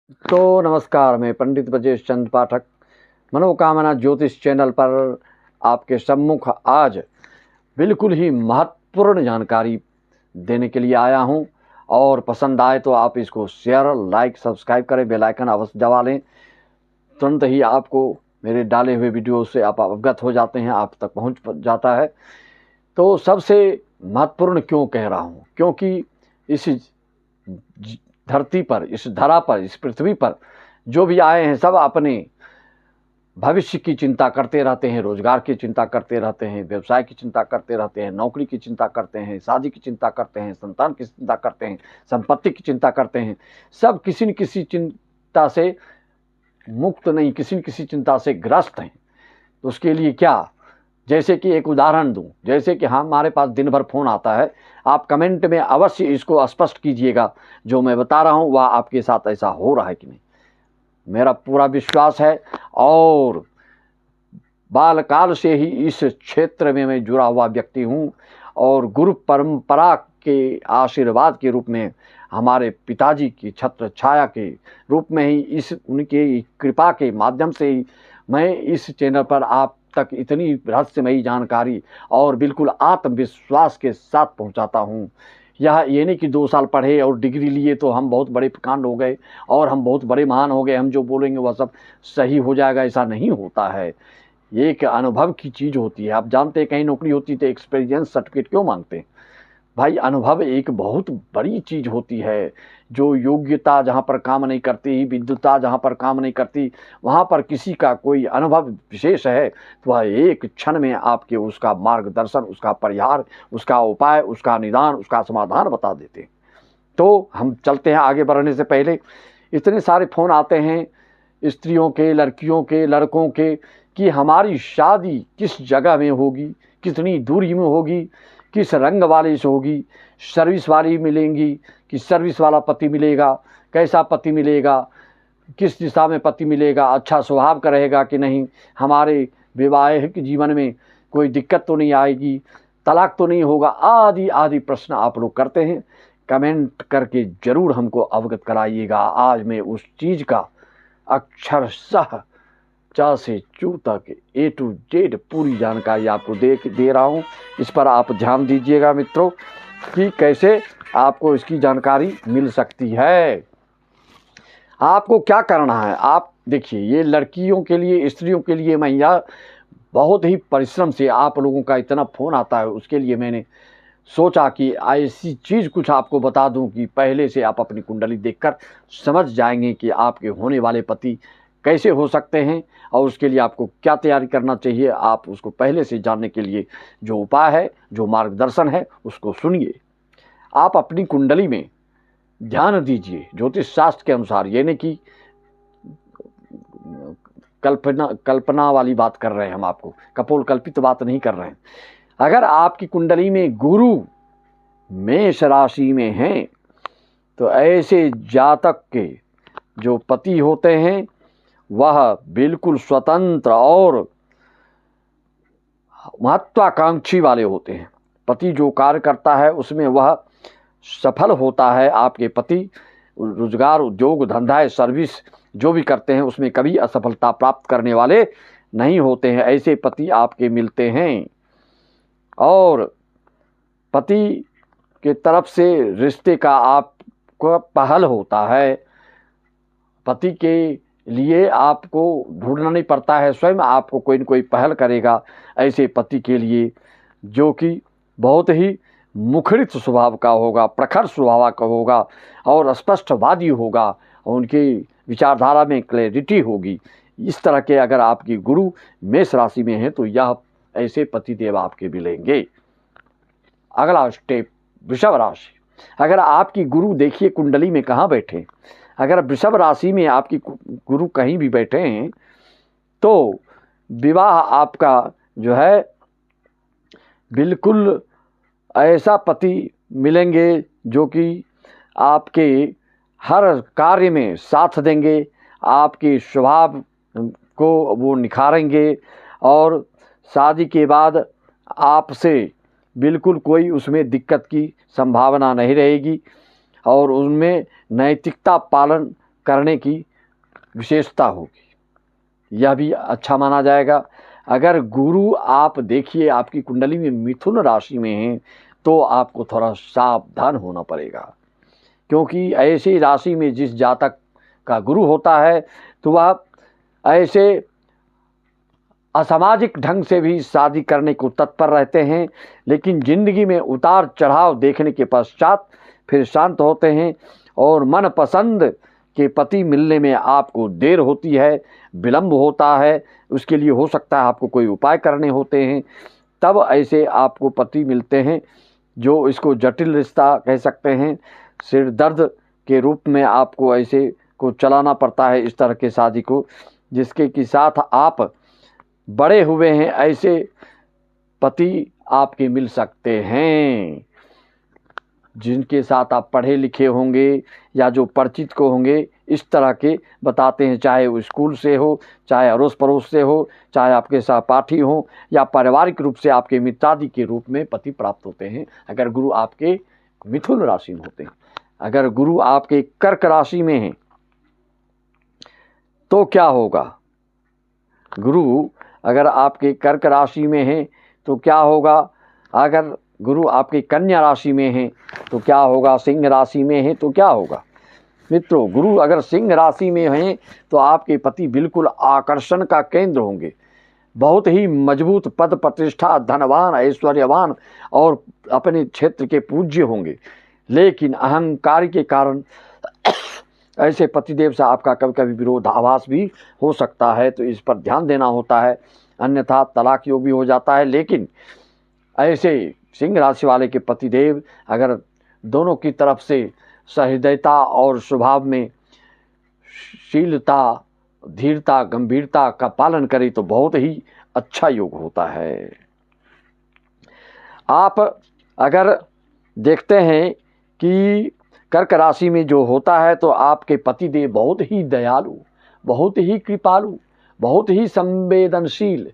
तो नमस्कार, मैं पंडित ब्रजेश चंद पाठक मनोकामना ज्योतिष चैनल पर आपके सम्मुख आज बिल्कुल ही महत्वपूर्ण जानकारी देने के लिए आया हूं। और पसंद आए तो आप इसको शेयर, लाइक, सब्सक्राइब करें, बेल आइकन अवश्य दबा लें। तुरंत ही आपको मेरे डाले हुए वीडियो से आप अवगत हो जाते हैं, आप तक पहुंच जाता है। तो सबसे महत्वपूर्ण क्यों कह रहा हूं, क्योंकि इस धरती पर, इस धरा पर, इस पृथ्वी पर जो भी आए हैं सब अपने भविष्य की चिंता करते रहते हैं, रोजगार की चिंता करते रहते हैं, व्यवसाय की चिंता करते रहते हैं, नौकरी की चिंता करते हैं, शादी की चिंता करते हैं, संतान की चिंता करते हैं, संपत्ति की चिंता करते हैं। सब किसी न किसी चिंता से मुक्त नहीं, किसी न किसी चिंता से ग्रस्त हैं। तो उसके लिए क्या, जैसे कि एक उदाहरण दूं, जैसे कि हमारे पास दिन भर फ़ोन आता है, आप कमेंट में अवश्य इसको स्पष्ट कीजिएगा जो मैं बता रहा हूं वह आपके साथ ऐसा हो रहा है कि नहीं। मेरा पूरा विश्वास है और बालकाल से ही इस क्षेत्र में मैं जुड़ा हुआ व्यक्ति हूं और गुरु परंपरा के आशीर्वाद के रूप में, हमारे पिताजी की छत्र छाया के रूप में ही, इस उनके कृपा के माध्यम से ही मैं इस चैनल पर आप तक इतनी रहस्यमयी जानकारी और बिल्कुल आत्मविश्वास के साथ पहुंचाता हूं। यह ये नहीं कि 2 साल पढ़े और डिग्री लिए तो हम बहुत बड़े प्रकांड हो गए और हम बहुत बड़े महान हो गए, हम जो बोलेंगे वह सब सही हो जाएगा, ऐसा नहीं होता है। ये एक अनुभव की चीज़ होती है। आप जानते हैं कहीं नौकरी होती तो एक्सपीरियंस सर्टिफिकेट क्यों मांगते हैं? भाई अनुभव एक बहुत बड़ी चीज़ होती है। जो योग्यता जहाँ पर काम नहीं करती, विद्वता जहाँ पर काम नहीं करती, वहाँ पर किसी का कोई अनुभव विशेष है तो वह एक क्षण में आपके उसका मार्गदर्शन, उसका परिहार, उसका उपाय, उसका निदान, उसका समाधान बता देते हैं। तो हम चलते हैं आगे बढ़ने से पहले। इतने सारे फ़ोन आते हैं स्त्रियों के, लड़कियों के, लड़कों के कि हमारी शादी किस जगह में होगी, कितनी दूरी में होगी, किस रंग वाले से होगी, सर्विस वाली मिलेंगी कि सर्विस वाला पति मिलेगा, कैसा पति मिलेगा, किस दिशा में पति मिलेगा, अच्छा स्वभाव का रहेगा कि नहीं, हमारे वैवाहिक जीवन में कोई दिक्कत तो नहीं आएगी, तलाक तो नहीं होगा, आदि आदि प्रश्न आप लोग करते हैं। कमेंट करके ज़रूर हमको अवगत कराइएगा। आज मैं उस चीज़ का अक्षरशः च से चू तक A to Z पूरी जानकारी आपको दे रहा हूँ। इस पर आप ध्यान दीजिएगा मित्रों कि कैसे आपको इसकी जानकारी मिल सकती है। आपको क्या करना है, आप देखिए, ये लड़कियों के लिए, स्त्रियों के लिए मैं यह बहुत ही परिश्रम से आप लोगों का इतना फ़ोन आता है, उसके लिए मैंने सोचा कि ऐसी चीज़ कुछ आपको बता दूं कि पहले से आप अपनी कुंडली देखकर समझ जाएंगे कि आपके होने वाले पति कैसे हो सकते हैं और उसके लिए आपको क्या तैयारी करना चाहिए। आप उसको पहले से जानने के लिए जो उपाय है, जो मार्गदर्शन है, उसको सुनिए। आप अपनी कुंडली में ध्यान दीजिए ज्योतिष शास्त्र के अनुसार, ये नहीं कि कल्पना वाली बात कर रहे हैं, हम आपको कपोल कल्पित बात नहीं कर रहे हैं। अगर आपकी कुंडली में गुरु मेष राशि में हैं तो ऐसे जातक के जो पति होते हैं वह बिल्कुल स्वतंत्र और महत्वाकांक्षी वाले होते हैं। पति जो कार्य करता है उसमें वह सफल होता है। आपके पति रोजगार, उद्योग, धंधा, सर्विस जो भी करते हैं उसमें कभी असफलता प्राप्त करने वाले नहीं होते हैं। ऐसे पति आपके मिलते हैं और पति के तरफ से रिश्ते का आपको पहल होता है। पति के लिए आपको ढूंढना नहीं पड़ता है, स्वयं आपको कोई न कोई पहल करेगा ऐसे पति के लिए, जो कि बहुत ही मुखरित स्वभाव का होगा, प्रखर स्वभाव का होगा और स्पष्टवादी होगा और उनकी विचारधारा में क्लैरिटी होगी। इस तरह के अगर आपकी गुरु मेष राशि में है तो यह ऐसे पतिदेव आपके मिलेंगे। अगला स्टेप, वृषभ राशि। अगर आपकी गुरु देखिए कुंडली में कहाँ बैठे, अगर वृषभ राशि में आपकी गुरु कहीं भी बैठे हैं तो विवाह आपका जो है बिल्कुल ऐसा पति मिलेंगे जो कि आपके हर कार्य में साथ देंगे, आपके स्वभाव को वो निखारेंगे और शादी के बाद आपसे बिल्कुल कोई उसमें दिक्कत की संभावना नहीं रहेगी और उनमें नैतिकता पालन करने की विशेषता होगी, यह भी अच्छा माना जाएगा। अगर गुरु आप देखिए आपकी कुंडली में मिथुन राशि में है तो आपको थोड़ा सावधान होना पड़ेगा, क्योंकि ऐसी राशि में जिस जातक का गुरु होता है तो वह ऐसे असामाजिक ढंग से भी शादी करने को तत्पर रहते हैं, लेकिन जिंदगी में उतार चढ़ाव देखने के पश्चात फिर शांत होते हैं और मनपसंद के पति मिलने में आपको देर होती है, विलंब होता है। उसके लिए हो सकता है आपको कोई उपाय करने होते हैं, तब ऐसे आपको पति मिलते हैं जो इसको जटिल रिश्ता कह सकते हैं। सिर दर्द के रूप में आपको ऐसे को चलाना पड़ता है इस तरह के शादी को, जिसके के साथ आप बड़े हुए हैं, ऐसे पति आपके मिल सकते हैं जिनके साथ आप पढ़े लिखे होंगे या जो परिचित को होंगे, इस तरह के बताते हैं। चाहे वो स्कूल से हो, चाहे अड़ोस पड़ोस से हो, चाहे आपके सहपाठी हो या पारिवारिक रूप से आपके मित्रादि के रूप में पति प्राप्त होते हैं अगर गुरु आपके मिथुन राशि में होते हैं। अगर गुरु आपके कर्क राशि में हैं तो क्या होगा? गुरु अगर आपके कर्क राशि में हैं तो क्या होगा? अगर गुरु आपकी कन्या राशि में हैं तो क्या होगा? सिंह राशि में हैं तो क्या होगा? मित्रों, गुरु अगर सिंह राशि में हैं तो आपके पति बिल्कुल आकर्षण का केंद्र होंगे, बहुत ही मजबूत पद प्रतिष्ठा, धनवान, ऐश्वर्यवान और अपने क्षेत्र के पूज्य होंगे। लेकिन अहंकार के कारण ऐसे पतिदेव से आपका कभी कभी विरोधाभास भी हो सकता है, तो इस पर ध्यान देना होता है, अन्यथा तलाक योग भी हो जाता है। लेकिन ऐसे सिंह राशि वाले के पतिदेव अगर दोनों की तरफ से सहृदयता और स्वभाव में शीलता, धीरता, गंभीरता का पालन करें तो बहुत ही अच्छा योग होता है। आप अगर देखते हैं कि कर्क राशि में जो होता है तो आपके पतिदेव बहुत ही दयालु, बहुत ही कृपालु, बहुत ही संवेदनशील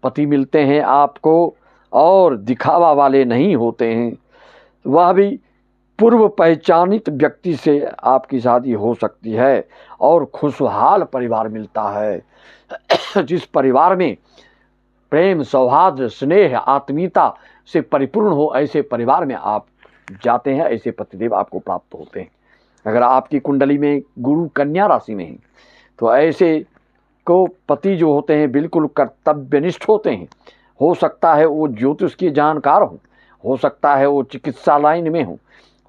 पति मिलते हैं आपको और दिखावा वाले नहीं होते हैं। वह भी पूर्व पहचानित व्यक्ति से आपकी शादी हो सकती है और खुशहाल परिवार मिलता है जिस परिवार में प्रेम, सौहार्द, स्नेह, आत्मीयता से परिपूर्ण हो, ऐसे परिवार में आप जाते हैं, ऐसे पतिदेव आपको प्राप्त होते हैं। अगर आपकी कुंडली में गुरु कन्या राशि में है तो ऐसे को पति जो होते हैं बिल्कुल कर्तव्यनिष्ठ होते हैं। हो सकता है वो ज्योतिष के जानकार हो सकता है वो चिकित्सा लाइन में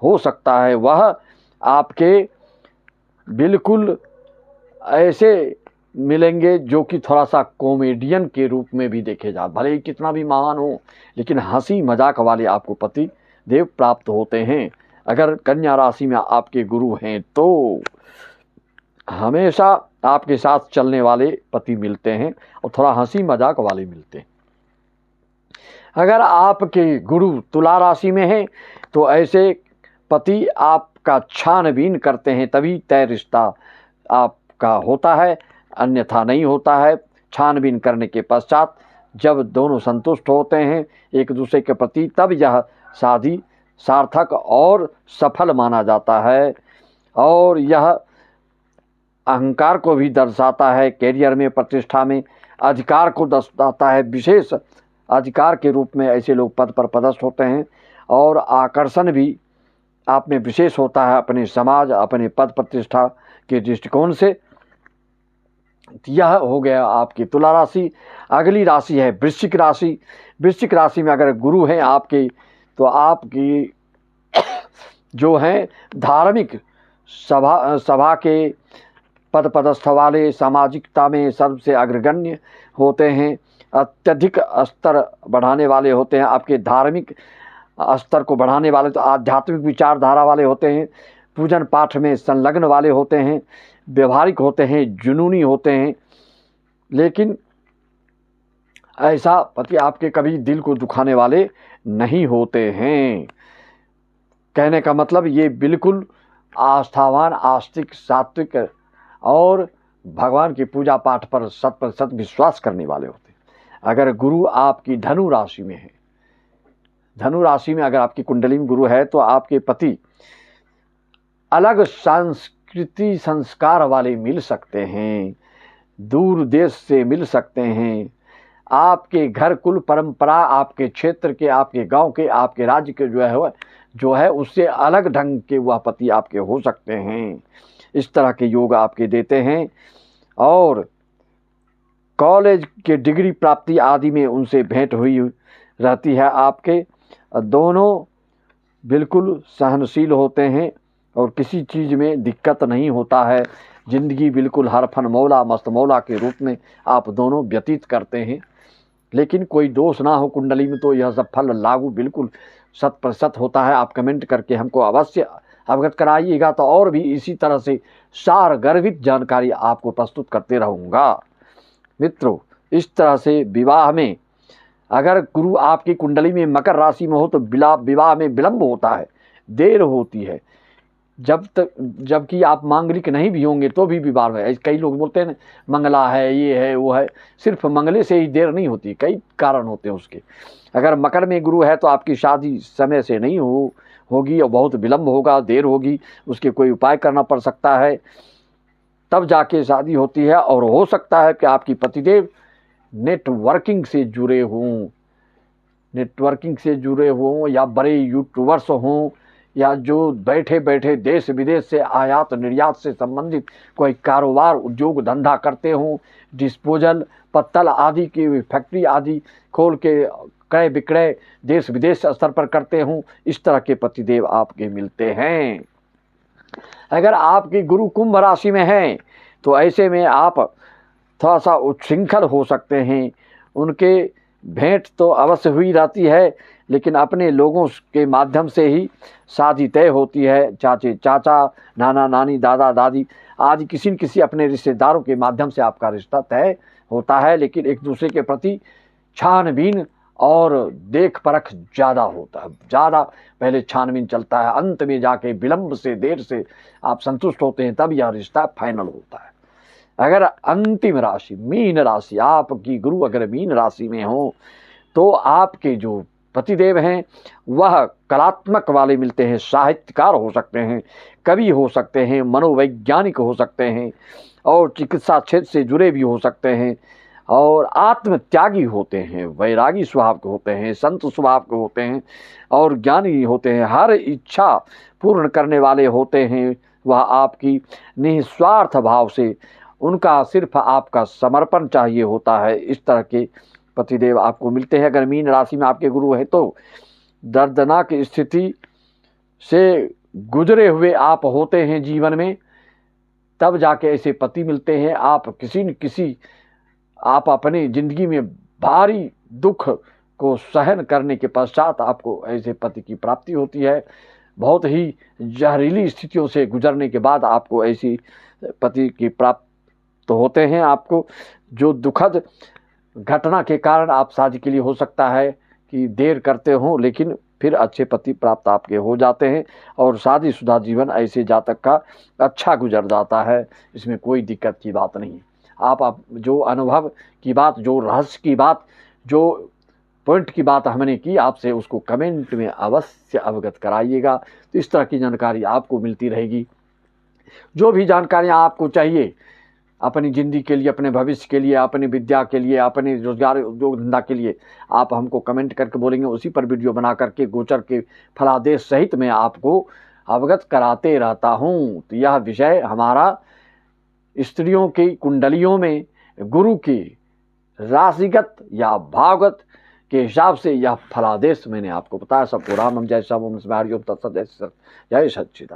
हो सकता है वह आपके बिल्कुल ऐसे मिलेंगे जो कि थोड़ा सा कॉमेडियन के रूप में भी देखे जा, भले ही कितना भी महान हो, लेकिन हंसी मजाक वाले आपको पति देव प्राप्त होते हैं। अगर कन्या राशि में आपके गुरु हैं तो हमेशा आपके साथ चलने वाले पति मिलते हैं और थोड़ा हंसी मजाक वाले मिलते हैं। अगर आपके गुरु तुला राशि में हैं तो ऐसे पति आपका छानबीन करते हैं, तभी तय रिश्ता आपका होता है, अन्यथा नहीं होता है। छानबीन करने के पश्चात जब दोनों संतुष्ट होते हैं एक दूसरे के प्रति, तब यह शादी सार्थक और सफल माना जाता है। और यह अहंकार को भी दर्शाता है, कैरियर में, प्रतिष्ठा में अधिकार को दर्शाता है। विशेष अधिकार के रूप में ऐसे लोग पद पर पदस्थ होते हैं और आकर्षण भी आप में विशेष होता है अपने समाज, अपने पद प्रतिष्ठा के दृष्टिकोण से। यह हो गया आपकी तुला राशि। अगली राशि है वृश्चिक राशि। वृश्चिक राशि में अगर गुरु हैं आपके तो आपकी जो हैं धार्मिक सभा के पद पदस्थ वाले, सामाजिकता में सबसे अग्रगण्य होते हैं, अत्यधिक स्तर बढ़ाने वाले होते हैं, आपके धार्मिक स्तर को बढ़ाने वाले, तो आध्यात्मिक विचारधारा वाले होते हैं, पूजन पाठ में संलग्न वाले होते हैं, व्यवहारिक होते हैं, जुनूनी होते हैं। लेकिन ऐसा पति आपके कभी दिल को दुखाने वाले नहीं होते हैं। कहने का मतलब ये बिल्कुल आस्थावान, आस्तिक, सात्विक और भगवान की पूजा पाठ पर 100% विश्वास करने वाले होते हैं। अगर गुरु आपकी धनु राशि में है, धनु राशि में अगर आपकी कुंडली में गुरु है तो आपके पति अलग कृति संस्कार वाले मिल सकते हैं, दूर देश से मिल सकते हैं। आपके घर कुल परंपरा, आपके क्षेत्र के, आपके गांव के, आपके राज्य के जो है उससे अलग ढंग के वह पति आपके हो सकते हैं। इस तरह के योग आपके देते हैं। और कॉलेज के डिग्री प्राप्ति आदि में उनसे भेंट हुई रहती है आपके। दोनों बिल्कुल सहनशील होते हैं और किसी चीज़ में दिक्कत नहीं होता है। ज़िंदगी बिल्कुल हरफन मौला मस्त मौला के रूप में आप दोनों व्यतीत करते हैं। लेकिन कोई दोष ना हो कुंडली में तो यह सब फल लागू बिल्कुल 100% होता है। आप कमेंट करके हमको अवश्य अवगत कराइएगा, तो और भी इसी तरह से सार गर्भित जानकारी आपको प्रस्तुत करते रहूँगा। मित्रों, इस तरह से विवाह में अगर गुरु आपकी कुंडली में मकर राशि में हो तो विवाह में विलंब होता है, देर होती है। जबकि आप मांगलिक नहीं भी होंगे तो भी विवाह है। कई लोग बोलते हैं मंगला है, ये है, वो है। सिर्फ मंगले से ही देर नहीं होती, कई कारण होते हैं उसके। अगर मकर में गुरु है तो आपकी शादी समय से नहीं होगी और बहुत विलंब होगा, देर होगी, उसके कोई उपाय करना पड़ सकता है, तब जाके शादी होती है। और हो सकता है कि आपकी पतिदेव नेटवर्किंग से जुड़े हों या बड़े यूट्यूबर्स हों, या जो बैठे बैठे देश विदेश से आयात निर्यात से संबंधित कोई कारोबार उद्योग धंधा करते हों, डिस्पोजल पत्तल आदि की फैक्ट्री आदि खोल के क्रय विक्रय देश विदेश स्तर पर करते हों। इस तरह के पतिदेव आपके मिलते हैं। अगर आपकी गुरु कुंभ राशि में हैं तो ऐसे में आप थोड़ा सा उच्छृंखल हो सकते हैं। उनके भेंट तो अवश्य हुई रहती है, लेकिन अपने लोगों के माध्यम से ही शादी तय होती है। चाचे चाचा, नाना नानी, दादा दादी आदि किसी न किसी अपने रिश्तेदारों के माध्यम से आपका रिश्ता तय होता है। लेकिन एक दूसरे के प्रति छानबीन और देख परख ज़्यादा होता है। ज़्यादा पहले छानबीन चलता है, अंत में जाके विलंब से देर से आप संतुष्ट होते हैं, तब यह रिश्ता फाइनल होता है। अगर अंतिम राशि मीन राशि, आपकी गुरु अगर मीन राशि में हो तो आपके जो पतिदेव हैं वह कलात्मक वाले मिलते हैं। साहित्यकार हो सकते हैं, कवि हो सकते हैं, मनोवैज्ञानिक हो सकते हैं, और चिकित्सा क्षेत्र से जुड़े भी हो सकते हैं, और आत्मत्यागी होते हैं, वैरागी स्वभाव के होते हैं, संत स्वभाव के होते हैं, और ज्ञानी होते हैं। हर इच्छा पूर्ण करने वाले होते हैं। वह आपकी निस्वार्थ भाव से, उनका सिर्फ आपका समर्पण चाहिए होता है। इस तरह के पतिदेव आपको मिलते हैं। अगर मीन राशि में आपके गुरु है तो दर्दनाक स्थिति से गुजरे हुए आप होते हैं जीवन में, तब जाके ऐसे पति मिलते हैं। आप किसी न किसी आप अपनी ज़िंदगी में भारी दुख को सहन करने के पश्चात आपको ऐसे पति की प्राप्ति होती है। बहुत ही जहरीली स्थितियों से गुजरने के बाद आपको ऐसी पति की प्राप्त तो होते हैं। आपको जो दुखद घटना के कारण आप शादी के लिए हो सकता है कि देर करते हो, लेकिन फिर अच्छे पति प्राप्त आपके हो जाते हैं और शादीशुदा जीवन ऐसे जातक का अच्छा गुजर जाता है। इसमें कोई दिक्कत की बात नहीं। आप जो अनुभव की बात, जो रहस्य की बात, जो पॉइंट की बात हमने की आपसे, उसको कमेंट में अवश्य अवगत कराइएगा। तो इस तरह की जानकारी आपको मिलती रहेगी। जो भी जानकारियाँ आपको चाहिए अपनी ज़िंदगी के लिए, अपने भविष्य के लिए, अपनी विद्या के लिए, अपने रोजगार उद्योग धंधा के लिए, आप हमको कमेंट करके बोलेंगे, उसी पर वीडियो बना करके गोचर के फलादेश सहित मैं आपको अवगत कराते रहता हूँ। तो यह विषय हमारा स्त्रियों की कुंडलियों में गुरु की राशिगत या भावगत के हिसाब से यह फलादेश मैंने आपको बताया। सबको राम जय श्याम, ओम शिवाय, हरि ओम तत्सत, जय सच्चिदानंद।